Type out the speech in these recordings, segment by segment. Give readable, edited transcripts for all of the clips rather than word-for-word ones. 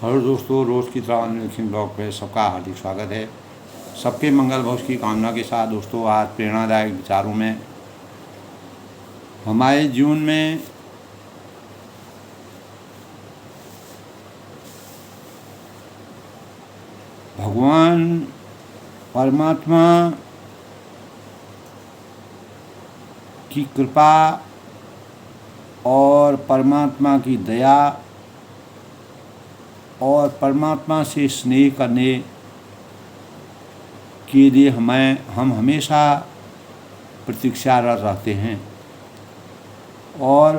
Hello दोस्तों, रोज़ की तरह अनबॉक्सिंग ब्लॉग पे सबका हार्दिक स्वागत है। सबके मंगल भविष्य की कामना के साथ दोस्तों, आज प्रेरणादायक विचारों में हमारे जीवन में भगवान परमात्मा की कृपा और परमात्मा की दया और परमात्मा से स्नेह करने के लिए हम हमेशा प्रतीक्षारत रहते हैं और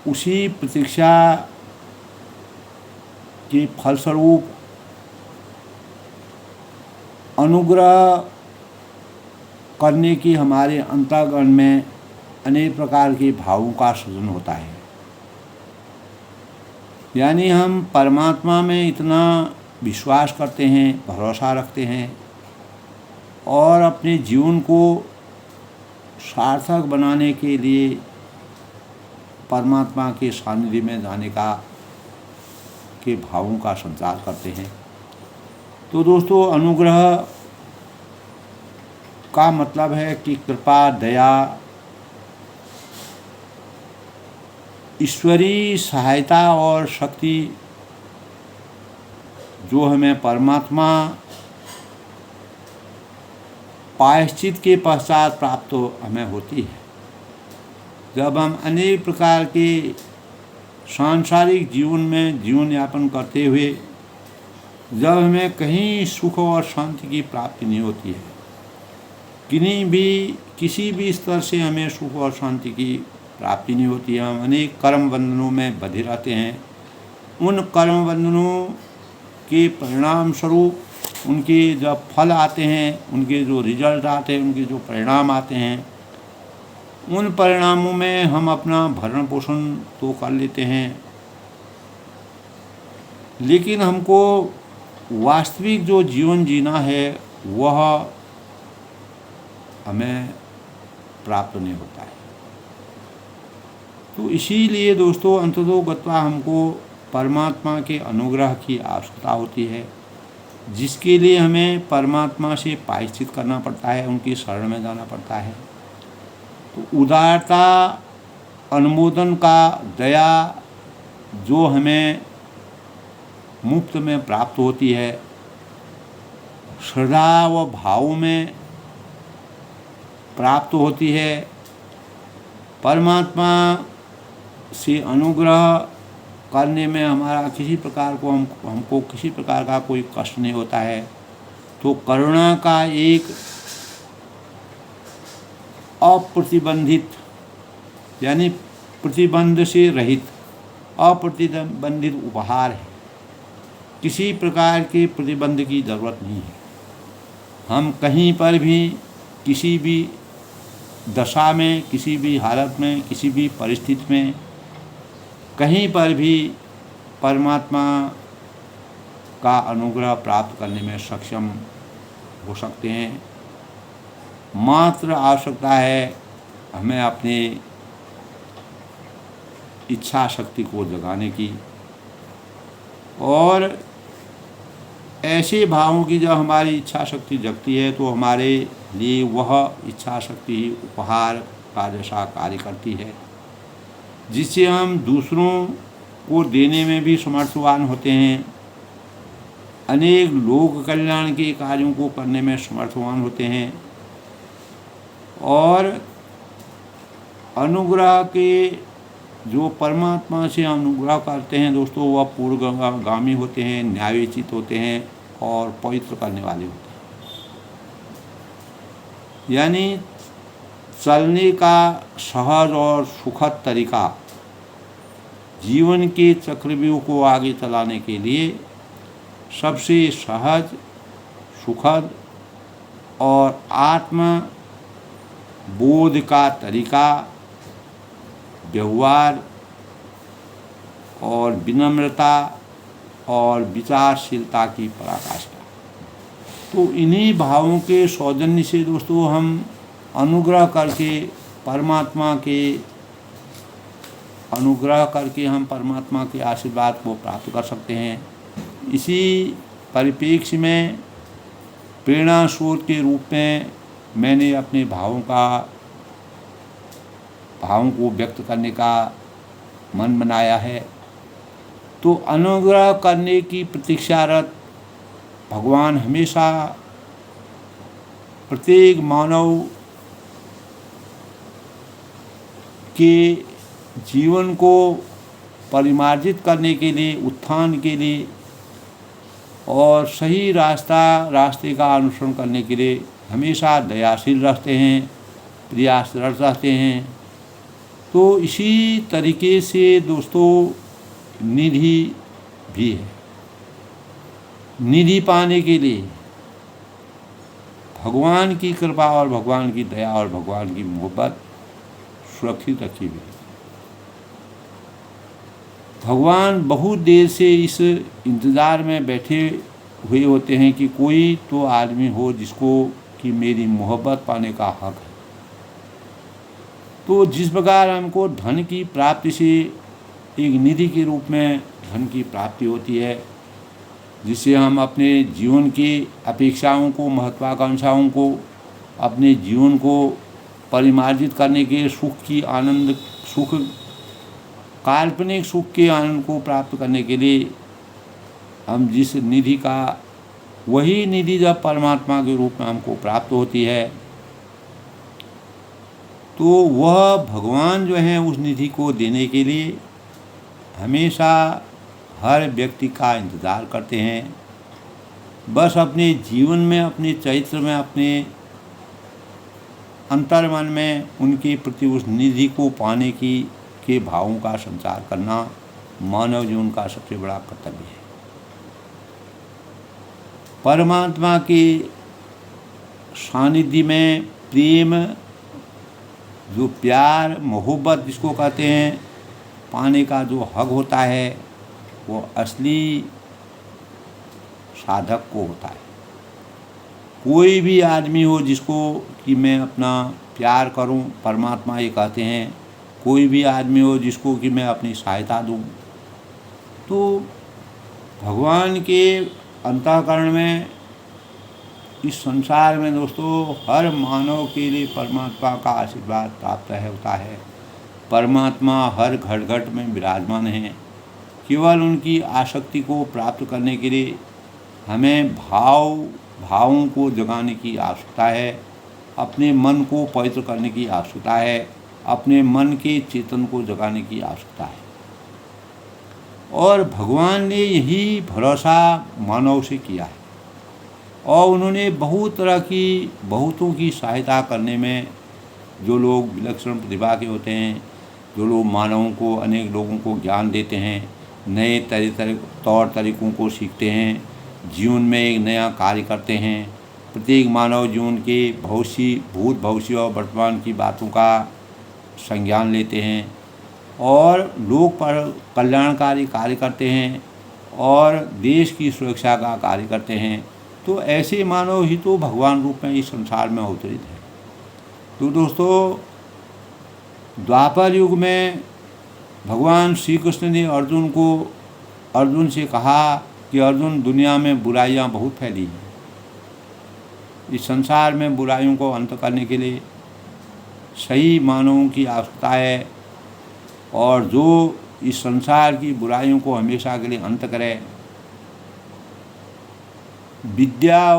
उसी प्रतीक्षा के फलस्वरूप अनुग्रह करने की हमारे अंतःकरण में अनेक प्रकार के भावों का सृजन होता है। यानी हम परमात्मा में इतना विश्वास करते हैं, भरोसा रखते हैं और अपने जीवन को सार्थक बनाने के लिए परमात्मा के सानिध्य में जाने के भावों का संचार करते हैं। तो दोस्तों, अनुग्रह का मतलब है कि कृपा, दया, ईश्वरीय सहायता और शक्ति जो हमें परमात्मा प्रायश्चित के पश्चात प्राप्त हमें होती है। जब हम अनेक प्रकार के सांसारिक जीवन में जीवन यापन करते हुए जब हमें कहीं सुख और शांति की प्राप्ति नहीं होती है, किसी भी स्तर से हमें सुख और शांति की प्राप्ति नहीं होती है, हम अनेक कर्म बंधनों में बंधे रहते हैं। उन कर्म बंधनों के परिणाम स्वरूप उनके जब फल आते हैं, उनके जो रिजल्ट आते हैं, उनके जो परिणाम आते हैं, उन परिणामों में हम अपना भरण पोषण तो कर लेते हैं, लेकिन हमको वास्तविक जो जीवन जीना है वह हमें प्राप्त नहीं होता है। तो इसीलिए दोस्तों, अंततोगत्वा हमको परमात्मा के अनुग्रह की आवश्यकता होती है, जिसके लिए हमें परमात्मा से प्रायश्चित करना पड़ता है, उनकी शरण में जाना पड़ता है। तो उदारता, अनुमोदन का, दया जो हमें मुफ्त में प्राप्त होती है, श्रद्धा व भाव में प्राप्त होती है, परमात्मा से अनुग्रह करने में हमारा हमको किसी प्रकार का कोई कष्ट नहीं होता है। तो करुणा का एक अप्रतिबंधित यानी प्रतिबंध से रहित अप्रतिबंधित उपहार है। किसी प्रकार के प्रतिबंध की ज़रूरत नहीं है। हम कहीं पर भी, किसी भी दशा में, किसी भी हालत में, किसी भी परिस्थिति में, कहीं पर भी परमात्मा का अनुग्रह प्राप्त करने में सक्षम हो सकते हैं। मात्र आवश्यकता है हमें अपनी इच्छा शक्ति को जगाने की और ऐसे भावों की जब हमारी इच्छा शक्ति जगती है तो हमारे लिए वह इच्छा शक्ति उपहार का जैसा कार्य करती है, जिससे हम दूसरों को देने में भी समर्थवान होते हैं, अनेक लोक कल्याण के कार्यों को करने में समर्थवान होते हैं और अनुग्रह के जो परमात्मा से अनुग्रह करते हैं दोस्तों, वह पूर्वगामी होते हैं, न्यायोचित होते हैं और पवित्र करने वाले होते हैं। यानी चलने का सहज और सुखद तरीका जीवन के चक्रव्यूह को आगे चलाने के लिए सबसे सहज, सुखद और आत्म बोध का तरीका व्यवहार और विनम्रता और विचारशीलता की पराकाष्ठा। तो इन्हीं भावों के सौजन्य से दोस्तों हम अनुग्रह करके परमात्मा के अनुग्रह करके हम परमात्मा के आशीर्वाद को प्राप्त कर सकते हैं। इसी परिप्रेक्ष्य में प्रेरणा स्रोत के रूप में मैंने अपने भावों को व्यक्त करने का मन बनाया है। तो अनुग्रह करने की प्रतीक्षारत भगवान हमेशा प्रत्येक मानव के जीवन को परिमार्जित करने के लिए, उत्थान के लिए और सही रास्ते का अनुसरण करने के लिए हमेशा दयाशील रहते हैं, प्रयासरत रहते हैं। तो इसी तरीके से दोस्तों निधि भी है। निधि पाने के लिए भगवान की कृपा और भगवान की दया और भगवान की मोहब्बत सुरक्षित रखी हुई है। भगवान बहुत देर से इस इंतज़ार में बैठे हुए होते हैं कि कोई तो आदमी हो जिसको कि मेरी मोहब्बत पाने का हक है। तो जिस प्रकार हमको धन की प्राप्ति से एक निधि के रूप में धन की प्राप्ति होती है, जिससे हम अपने जीवन की अपेक्षाओं को, महत्वाकांक्षाओं को, अपने जीवन को परिमार्जित करने के सुख काल्पनिक सुख के आनंद को प्राप्त करने के लिए हम जिस निधि का, वही निधि जब परमात्मा के रूप में हमको प्राप्त होती है तो वह भगवान जो है उस निधि को देने के लिए हमेशा हर व्यक्ति का इंतज़ार करते हैं। बस अपने जीवन में, अपने चरित्र में, अपने अंतर्मन में उनके प्रति उस निधि को पाने के भावों का संचार करना मानव जीवन का सबसे बड़ा कर्तव्य है। परमात्मा के सानिध्य में प्रेम, जो प्यार, मोहब्बत जिसको कहते हैं, पाने का जो हक होता है वो असली साधक को होता है। कोई भी आदमी हो जिसको कि मैं अपना प्यार करूं, परमात्मा ये कहते हैं, कोई भी आदमी हो जिसको कि मैं अपनी सहायता दूं, तो भगवान के अंतःकरण में, इस संसार में दोस्तों हर मानव के लिए परमात्मा का आशीर्वाद प्राप्त होता है। परमात्मा हर घट घट में विराजमान हैं। केवल उनकी आसक्ति को प्राप्त करने के लिए हमें भावों को जगाने की आवश्यकता है, अपने मन को पवित्र करने की आवश्यकता है, अपने मन के चेतन को जगाने की आवश्यकता है। और भगवान ने यही भरोसा मानव से किया है और उन्होंने बहुतों की सहायता करने में, जो लोग विलक्षण प्रतिभा के होते हैं, जो लोग मानवों को, अनेक लोगों को ज्ञान देते हैं, नए तौर तरीकों को सीखते हैं, जीवन में एक नया कार्य करते हैं, प्रत्येक मानव जीवन के भूत भविष्य और वर्तमान की बातों का संज्ञान लेते हैं और लोक पर कल्याणकारी कार्य करते हैं और देश की सुरक्षा का कार्य करते हैं। तो ऐसे मानव ही तो भगवान रूप में इस संसार में अवतरित है। तो दोस्तों, द्वापर युग में भगवान श्री कृष्ण ने अर्जुन से कहा कि अर्जुन, दुनिया में बुराइयां बहुत फैली हैं। इस संसार में बुराइयों को अंत करने के लिए सही मानवों की आवश्यकता है और जो इस संसार की बुराइयों को हमेशा के लिए अंत करे। विद्या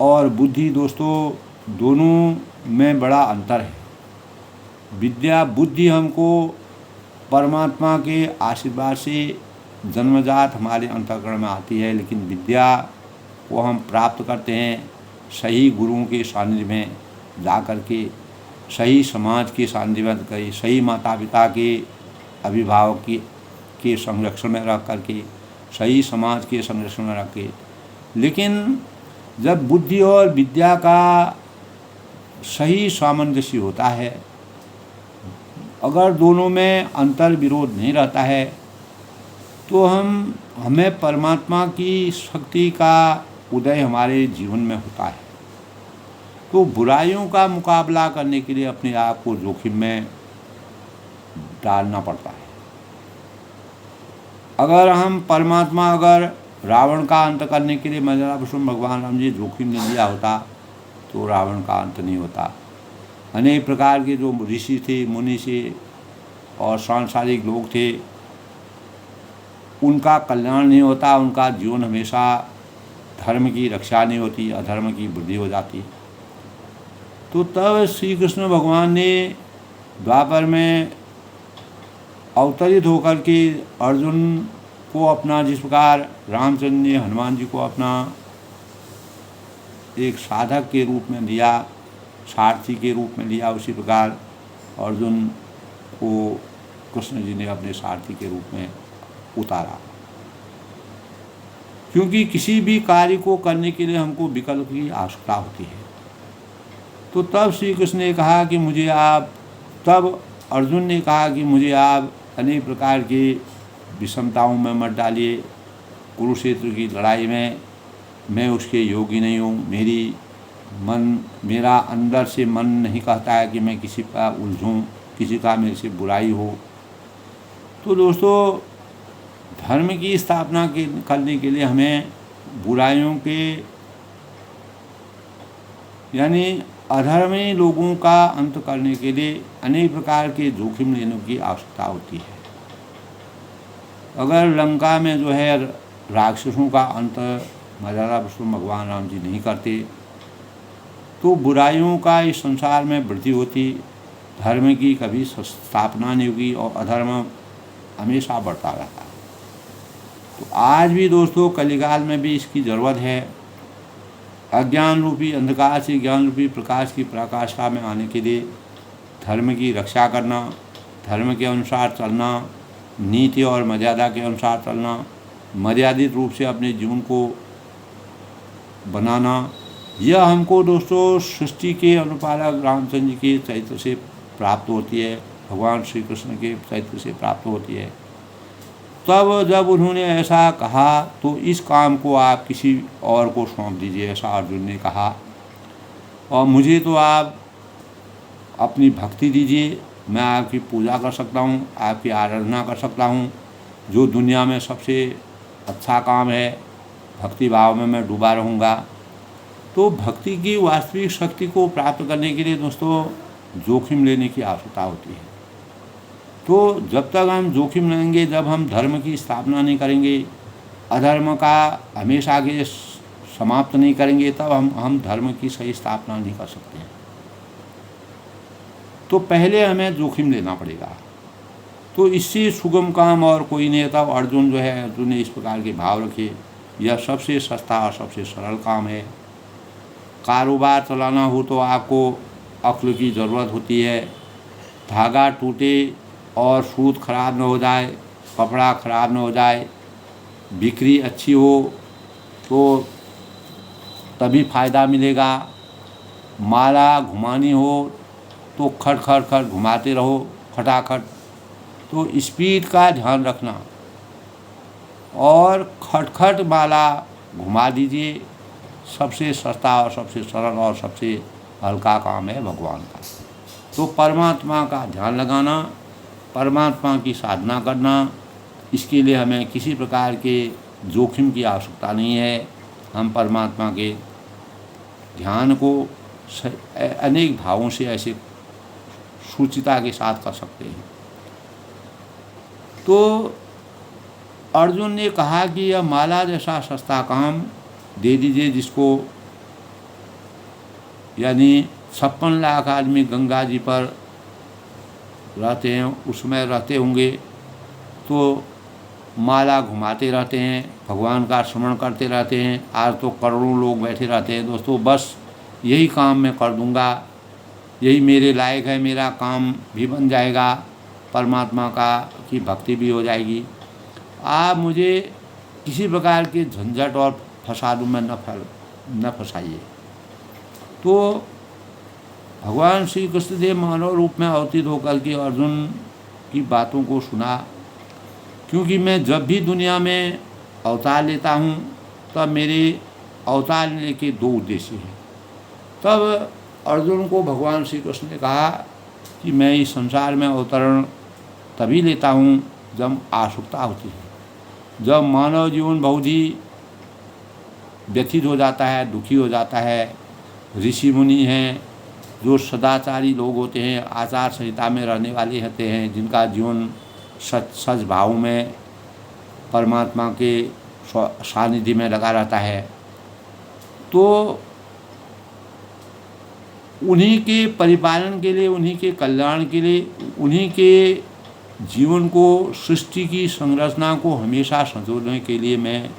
और बुद्धि दोस्तों, दोनों में बड़ा अंतर है। बुद्धि हमको परमात्मा के आशीर्वाद से जन्मजात हमारे अंतःकरण में आती है, लेकिन विद्या को हम प्राप्त करते हैं सही गुरुओं के सानिध्य में जा कर के, सही समाज के सानिध्य में कर, सही माता पिता के, अभिभावक के संरक्षण में रह कर के, सही समाज के संरक्षण में रख के। लेकिन जब बुद्धि और विद्या का सही सामंजस्य होता है, अगर दोनों में अंतर विरोध नहीं रहता है, तो हमें परमात्मा की शक्ति का उदय हमारे जीवन में होता है। तो बुराइयों का मुकाबला करने के लिए अपने आप को जोखिम में डालना पड़ता है। अगर हम परमात्मा अगर रावण का अंत करने के लिए मर्यादा भगवान राम जी जोखिम ने लिया होता तो रावण का अंत नहीं होता। अनेक प्रकार के जो ऋषि थे, मुनि थे और सांसारिक लोग थे, उनका कल्याण नहीं होता, उनका जीवन हमेशा धर्म की रक्षा नहीं होती, अधर्म की वृद्धि हो जाती। तो तब श्री कृष्ण भगवान ने द्वापर में अवतरित होकर के अर्जुन को अपना, जिस प्रकार रामचंद्र ने हनुमान जी को अपना एक साधक के रूप में लिया, सारथी के रूप में लिया, उसी प्रकार अर्जुन को कृष्ण जी ने अपने सारथी के रूप में उतारा। क्योंकि किसी भी कार्य को करने के लिए हमको विकल्प की आवश्यकता होती है। तो तब श्री कृष्ण ने कहा कि मुझे आप, तब अर्जुन ने कहा कि मुझे आप अनेक प्रकार की विषमताओं में मत डालिए। कुरुक्षेत्र की लड़ाई में मैं उसके योगी नहीं हूँ। मेरा अंदर से मन नहीं कहता है कि मैं किसी का उलझूँ, किसी का मेरे से बुराई हो। तो दोस्तों, धर्म की स्थापना करने के लिए हमें बुराइयों के, यानी अधर्मी लोगों का अंत करने के लिए अनेक प्रकार के जोखिम लेने की आवश्यकता होती है। अगर लंका में जो है राक्षसों का अंत मर्यादा भगवान राम जी नहीं करते तो बुराइयों का इस संसार में वृद्धि होती, धर्म की कभी स्थापना नहीं होगी और अधर्म हमेशा बढ़ता रहता। तो आज भी दोस्तों कलिकाल में भी इसकी ज़रूरत है। अज्ञान रूपी अंधकार से ज्ञान रूपी प्रकाश की प्रकाशता में आने के लिए धर्म की रक्षा करना, धर्म के अनुसार चलना, नीति और मर्यादा के अनुसार चलना, मर्यादित रूप से अपने जीवन को बनाना, यह हमको दोस्तों सृष्टि के अनुपालक रामचंद्र जी के चरित्र से प्राप्त होती है, भगवान श्री कृष्ण के चरित्र से प्राप्त होती है। तब जब उन्होंने ऐसा कहा तो इस काम को आप किसी और को सौंप दीजिए, ऐसा अर्जुन ने कहा, और मुझे तो आप अपनी भक्ति दीजिए, मैं आपकी पूजा कर सकता हूँ, आपकी आराधना कर सकता हूँ। जो दुनिया में सबसे अच्छा काम है, भक्ति भाव में मैं डूबा रहूँगा। तो भक्ति की वास्तविक शक्ति को प्राप्त करने के लिए दोस्तों जोखिम लेने की आवश्यकता होती है। तो जब तक हम जोखिम लेंगे, जब हम धर्म की स्थापना नहीं करेंगे, अधर्म का हमेशा के समाप्त नहीं करेंगे, तब हम धर्म की सही स्थापना नहीं कर सकते हैं। तो पहले हमें जोखिम लेना पड़ेगा। तो इससे सुगम काम और कोई नहीं। तब अर्जुन जो है, अर्जुन ने इस प्रकार के भाव रखे, यह सबसे सस्ता और सबसे सरल काम है। कारोबार चलाना हो तो आपको अक्ल की ज़रूरत होती है। धागा टूटे और सूत खराब न हो जाए, कपड़ा खराब न हो जाए, बिक्री अच्छी हो तो तभी फ़ायदा मिलेगा। माला घुमानी हो तो खट खट खट घुमाते रहो, खटाखट। तो स्पीड का ध्यान रखना और खटखट माला घुमा दीजिए। सबसे सस्ता और सबसे सरल और सबसे हल्का काम है भगवान का। तो परमात्मा का ध्यान लगाना, परमात्मा की साधना करना, इसके लिए हमें किसी प्रकार के जोखिम की आवश्यकता नहीं है। हम परमात्मा के ध्यान को अनेक भावों से ऐसे सूचिता के साथ कर सकते हैं। तो अर्जुन ने कहा कि यह माला जैसा सस्ता काम दे दीजिए जिसको, यानी 56 लाख आदमी गंगा जी पर रहते हैं, उसमें रहते होंगे तो माला घुमाते रहते हैं, भगवान का स्मरण करते रहते हैं। आज तो करोड़ों लोग बैठे रहते हैं दोस्तों। बस यही काम मैं कर दूंगा, यही मेरे लायक है, मेरा काम भी बन जाएगा, परमात्मा का की भक्ति भी हो जाएगी। आप मुझे किसी प्रकार के झंझट और फसादों में न फंसाइए। तो भगवान श्री कृष्ण देव मानव रूप में अवतीर्ण होकर के अर्जुन की बातों को सुना। क्योंकि मैं जब भी दुनिया में अवतार लेता हूँ तब मेरे अवतार लेने के 2 उद्देश्य हैं। तब अर्जुन को भगवान श्री कृष्ण ने कहा कि मैं इस संसार में अवतरण तभी लेता हूँ जब आवश्यकता होती है। जब मानव जीवन बहुत ही व्यथित हो जाता है, दुखी हो जाता है, ऋषि मुनि हैं जो सदाचारी लोग होते हैं, आचार संहिता में रहने वाले होते हैं, जिनका जीवन सच भाव में परमात्मा के सानिध्य में लगा रहता है, तो उन्हीं के परिपालन के लिए, उन्हीं के कल्याण के लिए, उन्हीं के जीवन को, सृष्टि की संरचना को हमेशा संजोने के लिए मैं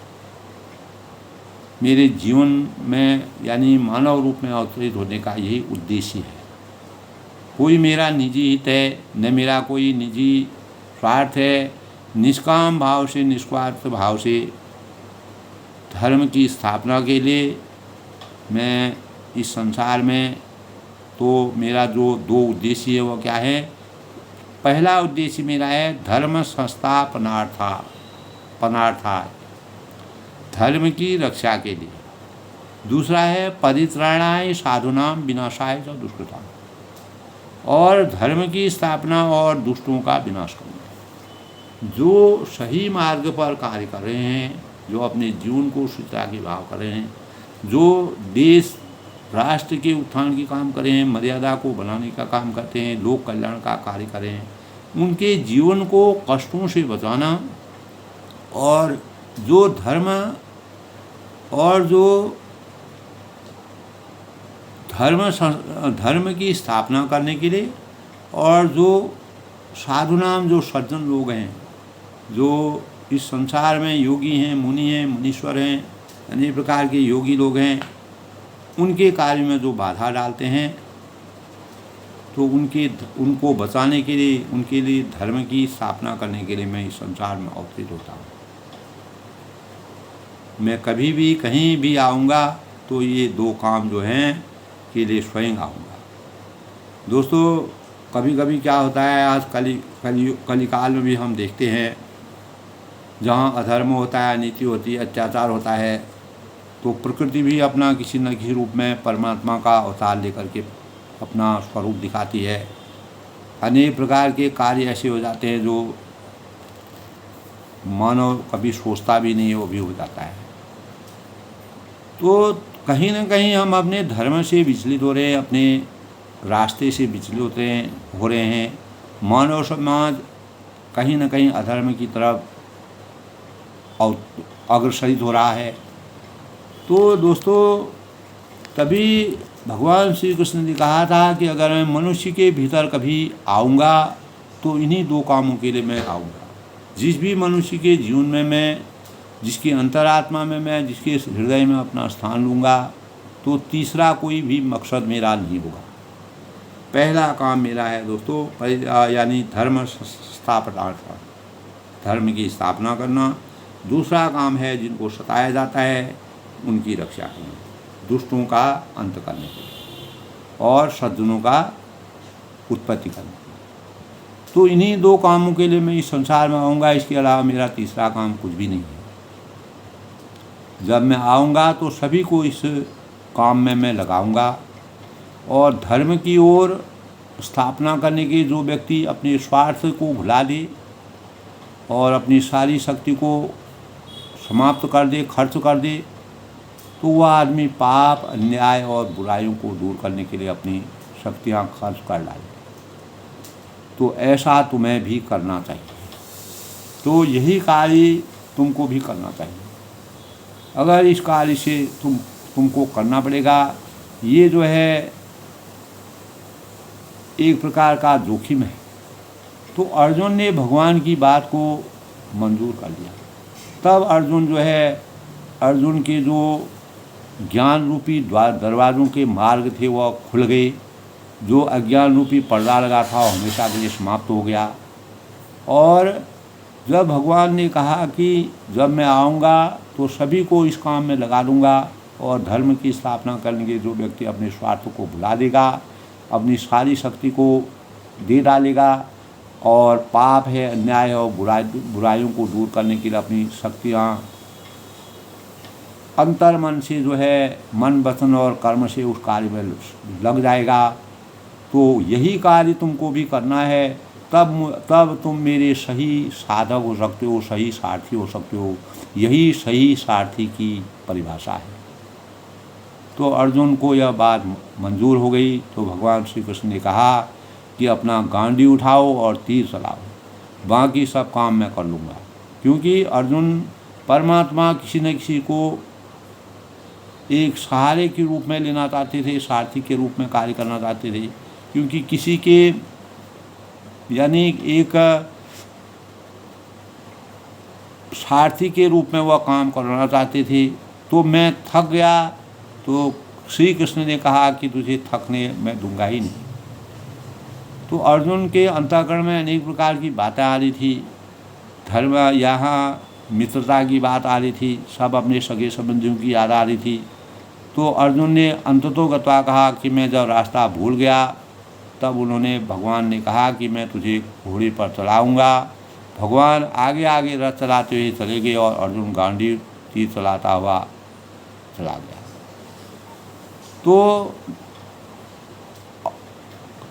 मेरे जीवन में यानी मानव रूप में अवतरित होने का यही उद्देश्य है। कोई मेरा निजी हित है, न मेरा कोई निजी स्वार्थ है। निष्काम भाव से, निस्वार्थ भाव से धर्म की स्थापना के लिए मैं इस संसार में, तो मेरा जो दो उद्देश्य है वो क्या है? पहला उद्देश्य मेरा है धर्म संस्थापनार्थाय, धर्म की रक्षा के लिए। दूसरा है परित्राणाय साधुनाम विनाशाय च दुष्कृताम, और धर्म की स्थापना और दुष्टों का विनाश करना। जो सही मार्ग पर कार्य कर रहे हैं, जो अपने जीवन को शुचिता के भाव कर रहे हैं, जो देश राष्ट्र के उत्थान के काम कर रहे हैं, मर्यादा को बनाने का काम करते हैं, लोक कल्याण का कार्य कर रहे हैं, उनके जीवन को कष्टों से बचाना, और जो धर्म की स्थापना करने के लिए, और जो साधु नाम, जो सज्जन लोग हैं, जो इस संसार में योगी हैं, मुनि हैं, मुनीश्वर हैं, अनेक प्रकार के योगी लोग हैं, उनके कार्य में जो बाधा डालते हैं, तो उनको बचाने के लिए, उनके लिए धर्म की स्थापना करने के लिए मैं इस संसार में अवतरित होता हूँ। मैं कभी भी कहीं भी आऊँगा तो ये दो काम जो हैं के लिए स्वयं आऊँगा। दोस्तों, कभी कभी क्या होता है, आज कलिकाल में भी हम देखते हैं, जहाँ अधर्म होता है, अनीति होती है, अत्याचार होता है, तो प्रकृति भी अपना किसी न किसी रूप में परमात्मा का अवतार लेकर के अपना स्वरूप दिखाती है। अनेक प्रकार के कार्य ऐसे हो जाते हैं जो मानव कभी सोचता भी नहीं, वो भी हो जाता है। तो कहीं न कहीं हम अपने धर्म से विचलित हो रहे हैं, अपने रास्ते से विचलित हो रहे हैं। मानव समाज कहीं न कहीं अधर्म की तरफ अग्रसरित हो रहा है। तो दोस्तों, तभी भगवान श्री कृष्ण ने कहा था कि अगर मैं मनुष्य के भीतर कभी आऊँगा तो इन्हीं दो कामों के लिए मैं आऊँगा। जिस भी मनुष्य के जीवन में मैं, जिसकी अंतरात्मा में मैं, जिसके हृदय में अपना स्थान लूँगा, तो तीसरा कोई भी मकसद मेरा नहीं होगा। पहला काम मेरा है दोस्तों, यानी धर्म स्थापनार्थ, धर्म की स्थापना करना। दूसरा काम है जिनको सताया जाता है उनकी रक्षा करना, दुष्टों का अंत करने के लिए, और सज्जनों का उत्पत्ति करने के लिए। तो इन्हीं दो कामों के लिए मैं इस संसार में आऊँगा। इसके अलावा मेरा तीसरा काम कुछ भी नहीं है। जब मैं आऊँगा तो सभी को इस काम में मैं लगाऊंगा, और धर्म की ओर स्थापना करने के जो व्यक्ति अपने स्वार्थ को भुला दे और अपनी सारी शक्ति को समाप्त कर दे, खर्च कर दे, तो वह आदमी पाप, अन्याय और बुराइयों को दूर करने के लिए अपनी शक्तियाँ खर्च कर डाले। तो ऐसा तुम्हें भी करना चाहिए। तो यही कार्य तुमको भी करना चाहिए। अगर इस कार्य से तुमको करना पड़ेगा, ये जो है एक प्रकार का जोखिम है। तो अर्जुन ने भगवान की बात को मंजूर कर लिया। तब अर्जुन जो है, अर्जुन के जो ज्ञान रूपी दरवाज़ों के मार्ग थे वह खुल गए। जो अज्ञान रूपी पर्दा लगा था वो हमेशा के लिए समाप्त हो गया। और जब भगवान ने कहा कि जब मैं आऊँगा तो सभी को इस काम में लगा दूँगा, और धर्म की स्थापना करने के जो व्यक्ति अपने स्वार्थ को भुला देगा, अपनी सारी शक्ति को दे डालेगा, और पाप है, अन्याय है और बुराइयों को दूर करने के लिए अपनी शक्तियाँ अंतर मन से जो है, मन, वचन और कर्म से उस कार्य में लग जाएगा। तो यही कार्य तुमको भी करना है। तब तुम मेरे सही साधक हो सकते हो, सही सारथी हो सकते हो। यही सही सारथी की परिभाषा है। तो अर्जुन को यह बात मंजूर हो गई। तो भगवान श्री कृष्ण ने कहा कि अपना गांडी उठाओ और तीर चलाओ, बाकी सब काम मैं कर लूँगा। क्योंकि अर्जुन परमात्मा किसी न किसी को एक सहारे के रूप में लेना चाहते थे, सारथी के रूप में कार्य करना चाहते थे। क्योंकि किसी के यानी एक सारथी के रूप में वह काम करना चाहते थे। तो मैं थक गया तो श्री कृष्ण ने कहा कि तुझे थकने मैं दूंगा ही नहीं। तो अर्जुन के अंतःकरण में अनेक प्रकार की बातें आ रही थी। धर्म, यहाँ मित्रता की बात आ रही थी, सब अपने सगे संबंधियों की याद आ रही थी। तो अर्जुन ने अंततोगत्वा कहा कि मैं जब रास्ता भूल गया तब उन्होंने भगवान ने कहा कि मैं तुझे घोड़े पर चलाऊँगा। भगवान आगे आगे रथ चलाते हुए चले गए और अर्जुन गांडी तीर चलाता हुआ चला गया। तो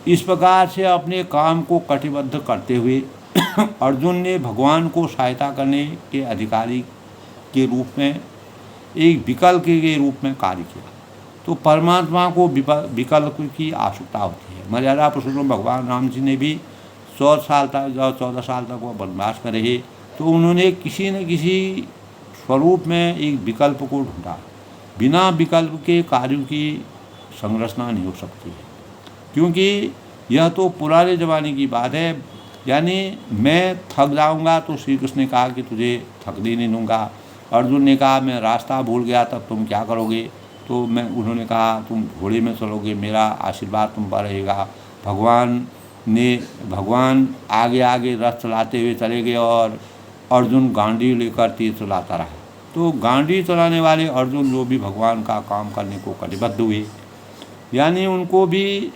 इस प्रकार से अपने काम को कटिबद्ध करते हुए अर्जुन ने भगवान को सहायता करने के अधिकारी के रूप में, एक विकल्प के रूप में कार्य किया। तो परमात्मा को विकल्प की आवश्यकता होती है। मर्यादा पुरुषोत्तम भगवान राम जी ने भी 14 साल तक वह वनवास में रहे, तो उन्होंने किसी न किसी स्वरूप में एक विकल्प को ढूंढा। बिना विकल्प के कार्यों की संरचना नहीं हो सकती है। क्योंकि यह तो पुराने ज़माने की बात है। यानी मैं थक जाऊंगा तो श्री कृष्ण ने कहा कि तुझे थकने नहीं दूंगा। अर्जुन ने कहा मैं रास्ता भूल गया तब तुम क्या करोगे? तो उन्होंने कहा तुम घोड़े में चलोगे, मेरा आशीर्वाद तुम पर रहेगा। भगवान आगे आगे रथ चलाते हुए चले गए और अर्जुन गांडी लेकर तीर चलाता रहा। तो गांडी चलाने वाले अर्जुन जो भी भगवान का काम करने को कटिबद्ध हुए, यानी उनको भी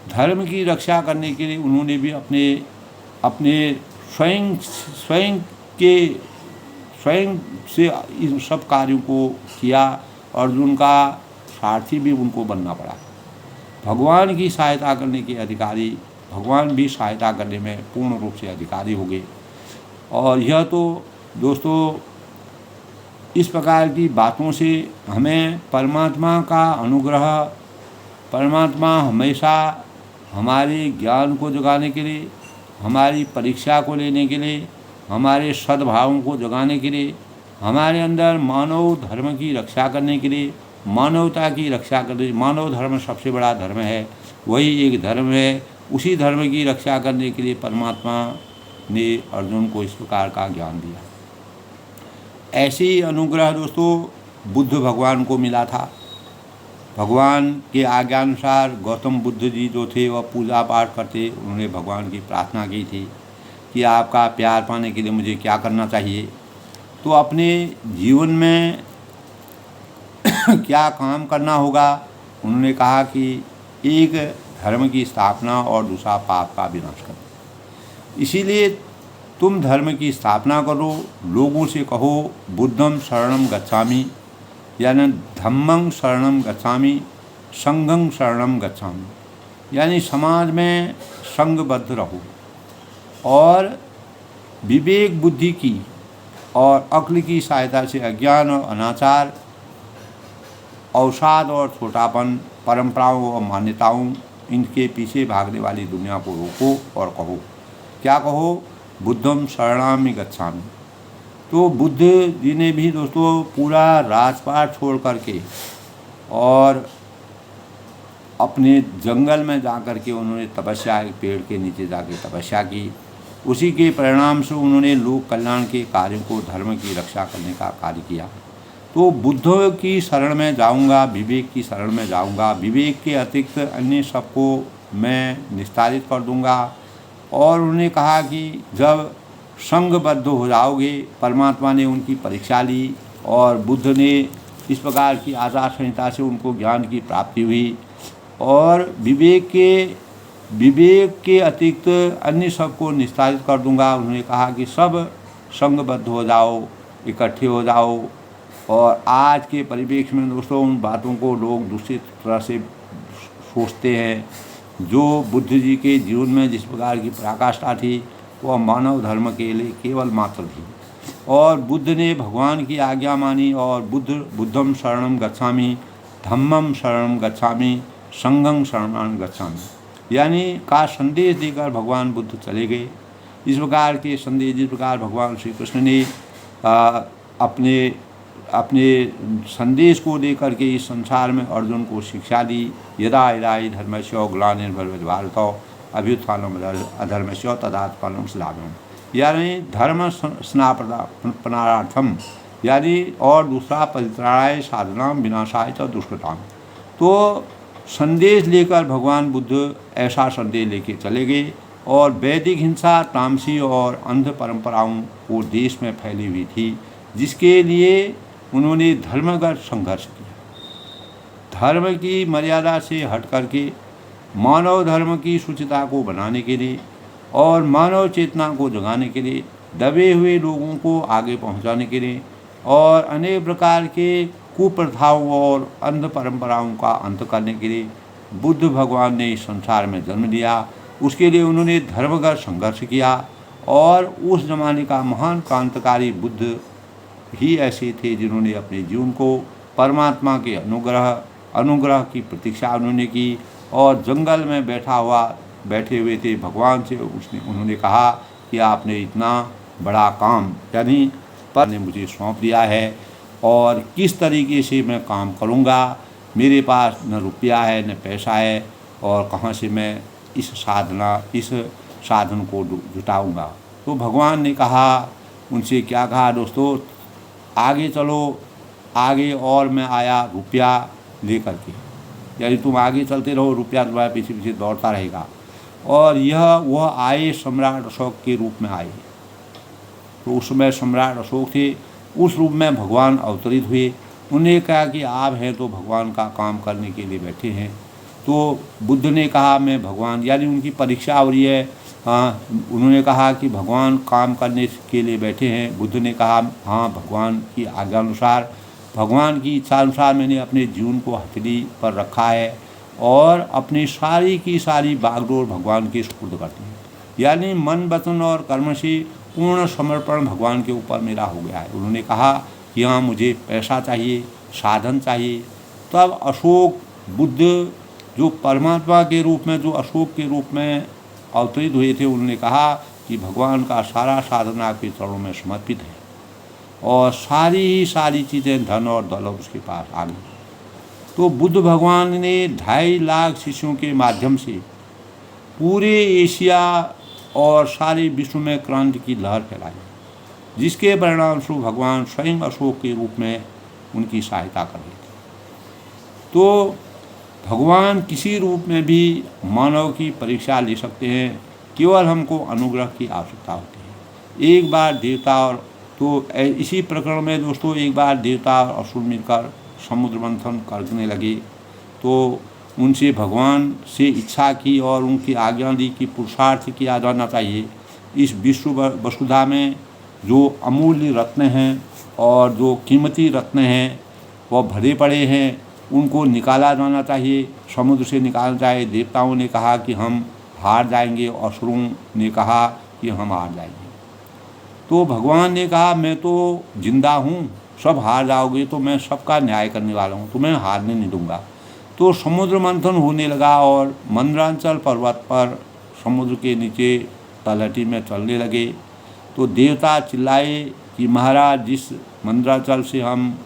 धर्म की रक्षा करने के लिए उन्होंने भी अपने स्वयं से इन सब कार्यों को किया। अर्जुन का सारथी भी उनको बनना पड़ा। भगवान की सहायता करने के अधिकारी, भगवान भी सहायता करने में पूर्ण रूप से अधिकारी हो गए। और यह तो दोस्तों इस प्रकार की बातों से हमें परमात्मा का अनुग्रह, परमात्मा हमेशा हमारे ज्ञान को जगाने के लिए, हमारी परीक्षा को लेने के लिए, हमारे सद्भावों को जगाने के लिए, हमारे अंदर मानव धर्म की रक्षा करने के लिए, मानवता की रक्षा करने, मानव धर्म सबसे बड़ा धर्म है, वही एक धर्म है। उसी धर्म की रक्षा करने के लिए परमात्मा ने अर्जुन को इस प्रकार का ज्ञान दिया। ऐसे ही अनुग्रह दोस्तों बुद्ध भगवान को मिला था। भगवान के आज्ञानुसार गौतम बुद्ध जी जो थे वह पूजा पाठ करते। उन्होंने भगवान की प्रार्थना की थी कि आपका प्यार पाने के लिए मुझे क्या करना चाहिए। तो अपने जीवन में क्या काम करना होगा, उन्होंने कहा कि एक धर्म की स्थापना और दूसरा पाप का विनाश करो। इसीलिए तुम धर्म की स्थापना करो, लोगों से कहो बुद्धं शरणं गच्छामि, यानी धम्मं शरणं गच्छामि, संघं शरणं गच्छामि, यानी समाज में संघबद्ध रहो और विवेक बुद्धि की और अक्ल की सहायता से अज्ञान और अनाचार, अवसाद और छोटापन, परंपराओं और मान्यताओं, इनके पीछे भागने वाली दुनिया को रोको और कहो। क्या कहो? बुद्धं शरणामि गच्छामि। तो बुद्ध जी ने भी दोस्तों पूरा राजपाट छोड़ करके और अपने जंगल में जा कर के उन्होंने तपस्या, एक पेड़ के नीचे जाके तपस्या की। उसी के परिणाम से उन्होंने लोक कल्याण के कार्यों को, धर्म की रक्षा करने का कार्य किया। तो बुद्ध की शरण में जाऊंगा, विवेक की शरण में जाऊंगा, विवेक के अतिरिक्त अन्य सबको मैं निस्तारित कर दूंगा। और उन्होंने कहा कि जब संघबद्ध हो जाओगे, परमात्मा ने उनकी परीक्षा ली और बुद्ध ने इस प्रकार की आचार संहिता से उनको ज्ञान की प्राप्ति हुई। और विवेक के अतिरिक्त अन्य सबको निस्तारित कर दूंगा। उन्होंने कहा कि सब संघबद्ध हो जाओ, इकट्ठे हो जाओ। और आज के परिप्रेक्ष्य में दोस्तों उन बातों को लोग दूसरी तरह से सोचते हैं जो बुद्ध जी के जीवन में जिस प्रकार की पराकाष्ठा थी वह मानव धर्म के लिए केवल मात्र थी। और बुद्ध ने भगवान की आज्ञा मानी और बुद्धम शरणम गच्छामि, धम्मम शरणम गच्छामि, संघं शरणं गच्छामि यानी का संदेश देकर भगवान बुद्ध चले गए। इस प्रकार के संदेश जिस प्रकार भगवान श्री कृष्ण ने अपने अपने संदेश को लेकर के इस संसार में अर्जुन को शिक्षा दी, यदा यदा हि धर्मस्य ग्लानिर्भवति भारत अभ्युत्थानम् अधर्मस्य तदात्मानं सदाम्यहम् यानी धर्म स्नापनार्थम यानी और दूसरा परित्राणाय साधनाम विनाशाय च दुष्कृताम। तो संदेश लेकर भगवान बुद्ध ऐसा संदेश लेके चले गए और वैदिक हिंसा, तामसी और अंध परंपराओं को देश में फैली हुई थी, जिसके लिए उन्होंने धर्मगत संघर्ष किया। धर्म की मर्यादा से हट करके मानव धर्म की शुचिता को बनाने के लिए और मानव चेतना को जगाने के लिए, दबे हुए लोगों को आगे पहुंचाने के लिए और अनेक प्रकार के कुप्रथाओं और अंध परंपराओं का अंत करने के लिए बुद्ध भगवान ने इस संसार में जन्म लिया। उसके लिए उन्होंने धर्मगत संघर्ष किया और उस जमाने का महान क्रांतिकारी बुद्ध ही ऐसे थे जिन्होंने अपने जीवन को परमात्मा के अनुग्रह की प्रतीक्षा उन्होंने की और जंगल में बैठे हुए थे भगवान से उन्होंने कहा कि आपने इतना बड़ा काम यानी पर ने मुझे सौंप दिया है और किस तरीके से मैं काम करूँगा, मेरे पास न रुपया है न पैसा है और कहाँ से मैं इस साधन को जुटाऊँगा। तो भगवान ने कहा, उनसे क्या कहा दोस्तों, आगे चलो आगे और मैं आया रुपया लेकर के, यानी तुम आगे चलते रहो, रुपया तुम्हारे पीछे पीछे दौड़ता रहेगा। और वह आए सम्राट अशोक के रूप में आए। तो उस समय सम्राट अशोक थे, उस रूप में भगवान अवतरित हुए। उन्हें कहा कि आप हैं तो भगवान का काम करने के लिए बैठे हैं। तो बुद्ध ने कहा मैं भगवान, यानी उनकी परीक्षा हो रही है। उन्होंने कहा कि भगवान काम करने के लिए बैठे हैं। बुद्ध ने कहा हाँ, भगवान की आज्ञा अनुसार, भगवान की इच्छा अनुसार मैंने अपने जीवन को हथेली पर रखा है और अपनी सारी की सारी बागडोर भगवान के सुपुर्द करती है। यानी मन, वचन और कर्म से पूर्ण समर्पण भगवान के ऊपर मेरा हो गया है। उन्होंने कहा कि हाँ, मुझे पैसा चाहिए, साधन चाहिए। तब अशोक बुद्ध जो परमात्मा के रूप में, जो अशोक के रूप में अवतरित हुए थे, उन्होंने कहा कि भगवान का सारा साधन आपके चरणों में समर्पित है और सारी चीज़ें, धन और दौलत उसके पास आ गई। तो बुद्ध भगवान ने 2.5 लाख शिष्यों के माध्यम से पूरे एशिया और सारे विश्व में क्रांति की लहर फैलाई, जिसके परिणाम स्वरूप भगवान स्वयं अशोक के रूप में उनकी सहायता कर रहे थे। तो भगवान किसी रूप में भी मानव की परीक्षा ले सकते हैं, केवल हमको अनुग्रह की आवश्यकता होती है। एक बार देवता और तो इसी प्रकरण में दोस्तों, एक बार देवता और असुर मिलकर समुद्र मंथन करने लगे। तो उनसे भगवान से इच्छा की और उनकी आज्ञा दी कि पुरुषार्थ किया जाना चाहिए। इस विश्व वसुधा में जो अमूल्य रत्न हैं और जो कीमती रत्न हैं वह भरे पड़े हैं, उनको निकाला जाना चाहिए, समुद्र से निकालना चाहिए। देवताओं ने कहा कि हम हार जाएंगे, असुरों ने कहा कि हम हार जाएंगे। तो भगवान ने कहा मैं तो जिंदा हूँ, सब हार जाओगे तो मैं सबका न्याय करने वाला हूँ, तुम्हें हारने नहीं दूंगा। तो समुद्र मंथन होने लगा और मंदरांचल पर्वत पर समुद्र के नीचे तलहटी में चलने लगे। तो देवता चिल्लाए कि महाराज, जिस मंदरांचल से हम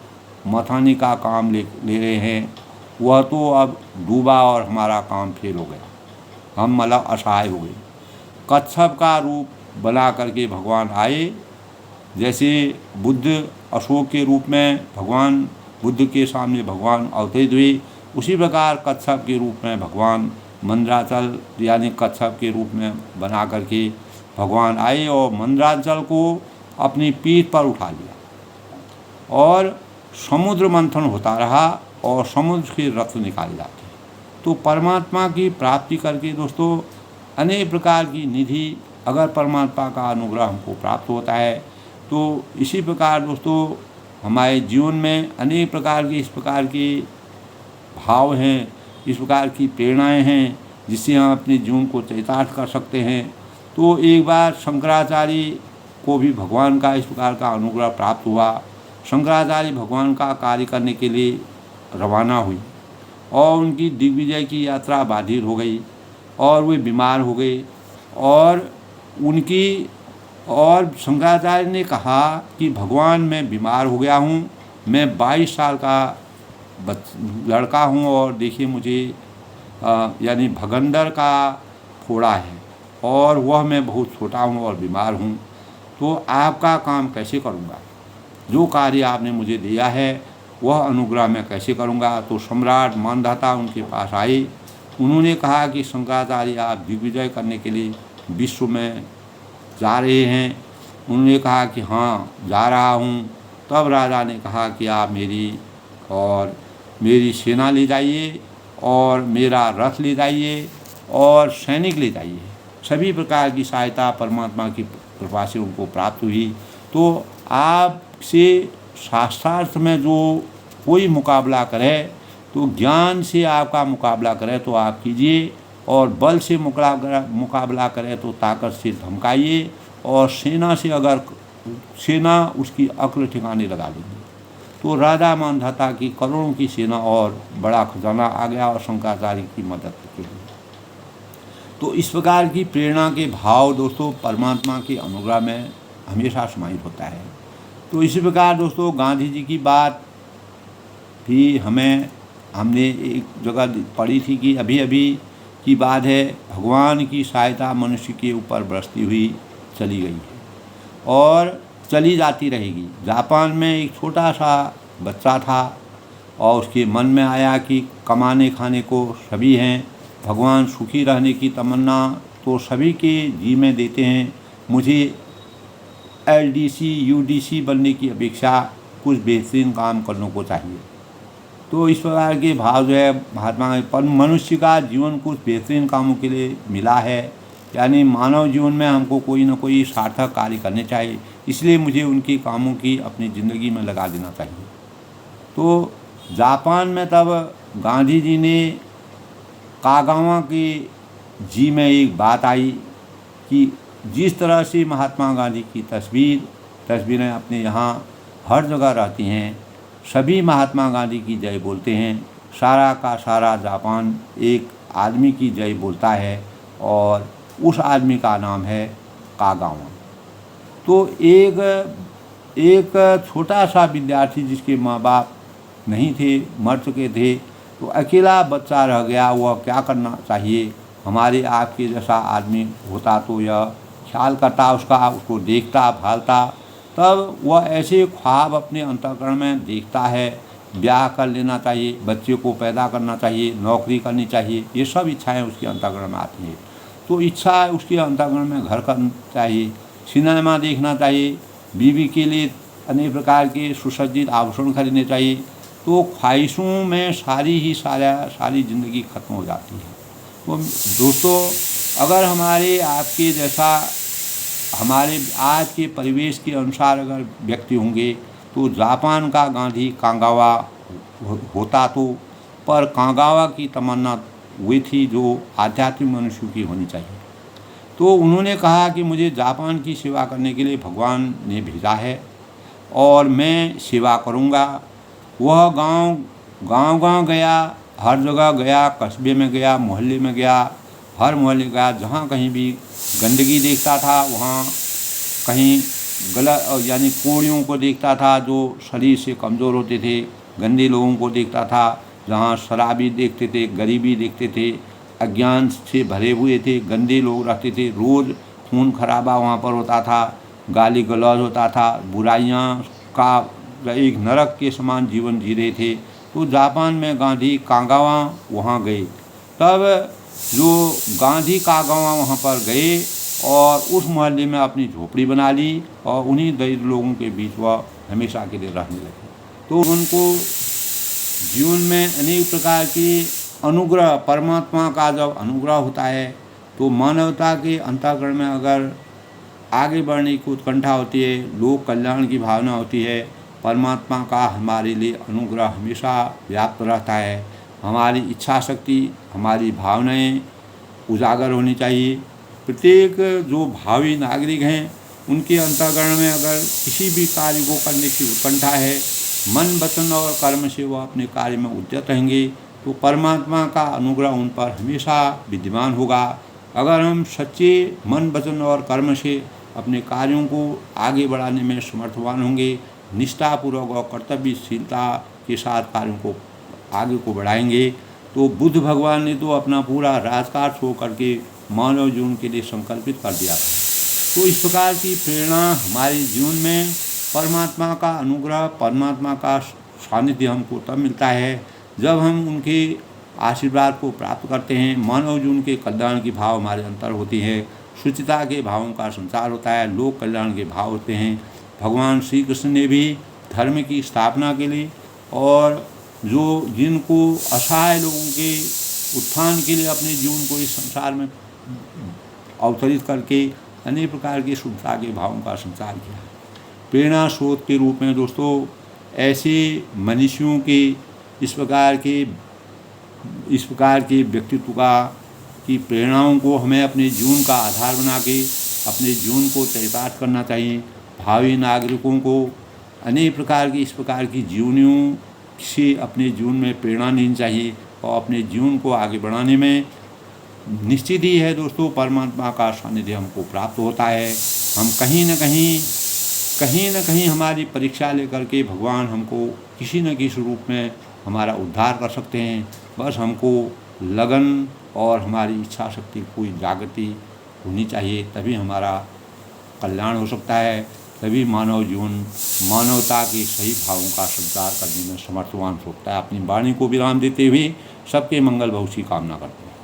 मथाने का काम ले रहे हैं वह तो अब डूबा और हमारा काम फेल हो गया, हम मतलब असहाय हो गए। कच्छप का रूप बना करके भगवान आए, जैसे बुद्ध अशोक के रूप में भगवान बुद्ध के सामने भगवान अवतरित हुए, उसी प्रकार कच्छप के रूप में भगवान मंदराचल यानी कच्छप के रूप में बना करके भगवान आए और मंदराचल को अपनी पीठ पर उठा लिया और समुद्र मंथन होता रहा और समुद्र के रत्न निकाले जाते। तो परमात्मा की प्राप्ति करके दोस्तों अनेक प्रकार की निधि, अगर परमात्मा का अनुग्रह हमको प्राप्त होता है तो इसी प्रकार दोस्तों हमारे जीवन में अनेक प्रकार के इस प्रकार के भाव हैं, इस प्रकार की प्रेरणाएं हैं जिससे हम अपने जीवन को चरितार्थ कर सकते हैं। तो एक बार शंकराचार्य को भी भगवान का इस प्रकार का अनुग्रह प्राप्त हुआ। शंकराचार्य भगवान का कार्य करने के लिए रवाना हुई और उनकी दिग्विजय की यात्रा बाधित हो गई और वे बीमार हो गए। और शंकराचार्य ने कहा कि भगवान मैं बीमार हो गया हूँ, मैं 22 साल का लड़का हूँ और देखिए मुझे यानी भगंदर का फोड़ा है और वह मैं बहुत छोटा हूँ और बीमार हूँ, तो आपका काम कैसे करूँगा? जो कार्य आपने मुझे दिया है वह अनुग्रह मैं कैसे करूँगा? तो सम्राट मानधाता उनके पास आए। उन्होंने कहा कि शंकराचार्य आप दिग्विजय करने के लिए विश्व में जा रहे हैं। उन्होंने कहा कि हाँ जा रहा हूँ। तब राजा ने कहा कि आप मेरी सेना ले जाइए और मेरा रथ ले जाइए और सैनिक ले जाइए। सभी प्रकार की सहायता परमात्मा की कृपा से उनको प्राप्त हुई। तो आपसे शास्त्रार्थ में जो कोई मुकाबला करे तो ज्ञान से आपका मुकाबला करे तो आप कीजिए, और बल से मुकाबला करे तो ताकत से धमकाइए, और सेना से अगर सेना उसकी अक्ल ठिकाने लगा देंगे। तो राजा मानधाता की करोड़ों की सेना और बड़ा खजाना आ गया और शंकराचार्य की मदद के लिए। तो इस प्रकार की प्रेरणा के भाव दोस्तों परमात्मा के अनुग्रह में हमेशा समाहित होता है। तो इसी प्रकार दोस्तों गांधी जी की बात भी हमने एक जगह पढ़ी थी कि अभी अभी की बात है, भगवान की सहायता मनुष्य के ऊपर बरसती हुई चली गई है और चली जाती रहेगी। जापान में एक छोटा सा बच्चा था और उसके मन में आया कि कमाने खाने को सभी हैं, भगवान सुखी रहने की तमन्ना तो सभी के जी में देते हैं, मुझे LDC UDC बनने की अपेक्षा कुछ बेहतरीन काम करने को चाहिए। तो इस प्रकार के भाव जो है महात्मा पर मनुष्य का जीवन कुछ बेहतरीन कामों के लिए मिला है, यानी मानव जीवन में हमको कोई ना कोई सार्थक कार्य करने चाहिए, इसलिए मुझे उनके कामों की अपनी ज़िंदगी में लगा देना चाहिए। तो जापान में तब गांधी जी ने कागावा के जी में एक बात आई कि जिस तरह से महात्मा गांधी की तस्वीरें अपने यहाँ हर जगह रहती हैं, सभी महात्मा गांधी की जय बोलते हैं, सारा का सारा जापान एक आदमी की जय बोलता है और उस आदमी का नाम है कागावा। तो एक छोटा सा विद्यार्थी जिसके माँ बाप नहीं थे, मर चुके थे, तो अकेला बच्चा रह गया। वह क्या करना चाहिए? हमारे आपके जैसा आदमी होता तो यह ख्याल करता उसको देखता भालता, तब वह ऐसे ख्वाब अपने अंतःकरण में देखता है, ब्याह कर लेना चाहिए, बच्चे को पैदा करना चाहिए, नौकरी करनी चाहिए, ये सब इच्छाएं उसके अंतःकरण में आती हैं। तो इच्छा उसके अंतःकरण में घर करना चाहिए, सिनेमा देखना चाहिए, बीवी के लिए अनेक प्रकार के सुसज्जित आभूषण खरीदने चाहिए। तो ख्वाहिशों में सारी ज़िंदगी खत्म हो जाती है। तो दोस्तों अगर हमारे आपके जैसा हमारे आज के परिवेश के अनुसार अगर व्यक्ति होंगे तो जापान का गांधी कागावा होता तो, पर कागावा की तमन्ना हुई थी जो आध्यात्मिक मनुष्य की होनी चाहिए। तो उन्होंने कहा कि मुझे जापान की सेवा करने के लिए भगवान ने भेजा है और मैं सेवा करूंगा। वह गांव गया, हर जगह गया, कस्बे में गया, मोहल्ले में गया, हर मोहल्ले गया, जहाँ कहीं भी गंदगी देखता था वहाँ कहीं गलत यानी कोड़ियों को देखता था जो शरीर से कमज़ोर होते थे, गंदे लोगों को देखता था, जहाँ शराबी देखते थे, गरीबी देखते थे, अज्ञान से भरे हुए थे, गंदे लोग रहते थे, रोज़ खून खराबा वहाँ पर होता था, गाली गलौज होता था, बुराइयाँ का एक नरक के समान जीवन जी रहे थे। तो जापान में गांधी कागावा वहाँ गए। तब जो गांधी कागावा वहाँ पर गए और उस मोहल्ले में अपनी झोपड़ी बना ली और उन्हीं दरिद्र लोगों के बीच वह हमेशा के लिए रहने लगे। तो उनको जीवन में अनेक प्रकार के अनुग्रह, परमात्मा का जब अनुग्रह होता है तो मानवता के अंतःकरण में अगर आगे बढ़ने की उत्कंठा होती है, लोक कल्याण की भावना होती है, परमात्मा का हमारे लिए अनुग्रह हमेशा व्याप्त रहता है। हमारी इच्छा शक्ति, हमारी भावनाएं उजागर होनी चाहिए। प्रत्येक जो भावी नागरिक हैं उनके अंतःकरण में अगर किसी भी कार्य को करने की उत्कंठा है, मन वचन और कर्म से वह अपने कार्य में उद्यत रहेंगे तो परमात्मा का अनुग्रह उन पर हमेशा विद्यमान होगा। अगर हम सच्चे मन वचन और कर्म से अपने कार्यों को आगे बढ़ाने में समर्थवान होंगे, निष्ठापूर्वक और कर्तव्यशीलता के साथ कार्यों को आगे को बढ़ाएंगे, तो बुद्ध भगवान ने तो अपना पूरा राजकाज छोड़ करके मानव जीवन के लिए संकल्पित कर दिया था। तो इस प्रकार की प्रेरणा हमारे जीवन में परमात्मा का अनुग्रह, परमात्मा का सानिध्य हमको तब मिलता है जब हम उनके आशीर्वाद को प्राप्त करते हैं। मानव जीवन के कल्याण की भाव हमारे अंतर होती है, शुचिता के भावों का संचार होता है, लोक कल्याण के भाव होते हैं। भगवान श्री कृष्ण ने भी धर्म की स्थापना के लिए और जिनको असहाय लोगों के उत्थान के लिए अपने जीवन को इस संसार में अवतरित करके अनेक प्रकार की शुद्धता के भावों का संचार किया। प्रेरणा स्रोत के रूप में दोस्तों ऐसे मनुष्यों के इस प्रकार के व्यक्तित्व की प्रेरणाओं को हमें अपने जीवन का आधार बना के अपने जीवन को चरितार्थ करना चाहिए। भावी नागरिकों को अनेक प्रकार की इस प्रकार की जीवनियों से अपने जीवन में प्रेरणा लेनी चाहिए और अपने जीवन को आगे बढ़ाने में निश्चित ही है दोस्तों परमात्मा का सानिध्य हमको प्राप्त होता है। हम कहीं न कहीं हमारी परीक्षा लेकर के भगवान हमको किसी न किसी रूप में हमारा उद्धार कर सकते हैं। बस हमको लगन और हमारी इच्छा शक्ति कोई जागृति होनी चाहिए, तभी हमारा कल्याण हो सकता है, तभी मानव जीवन मानवता के सही भावों का संचार करने में समर्थवान हो सकता है। अपनी वाणी को विराम देते हुए सबके मंगल भविष्य की कामना करते हैं।